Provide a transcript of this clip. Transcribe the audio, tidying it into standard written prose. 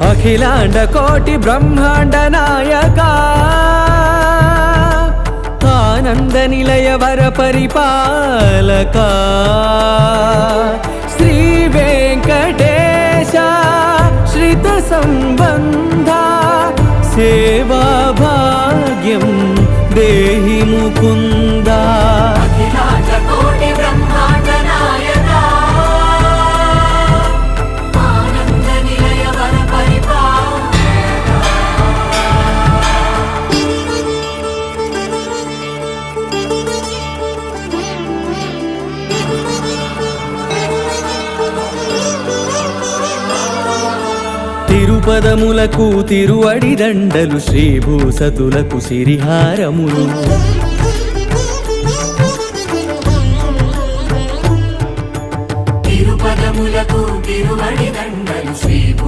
అఖిలాండ కోటి బ్రహ్మాండ నాయక ఆనంద నిలయ వర పరిపాలక శ్రీ వెంకటేశ శ్రిత సంబంధ సేవా భాగ్యం దేహి ముకుంద. తిరుపదములకు తిరువడి దండలు శ్రీభూసతులకు సిరిహారములు తిరుపదములకు తిరువడి దండలు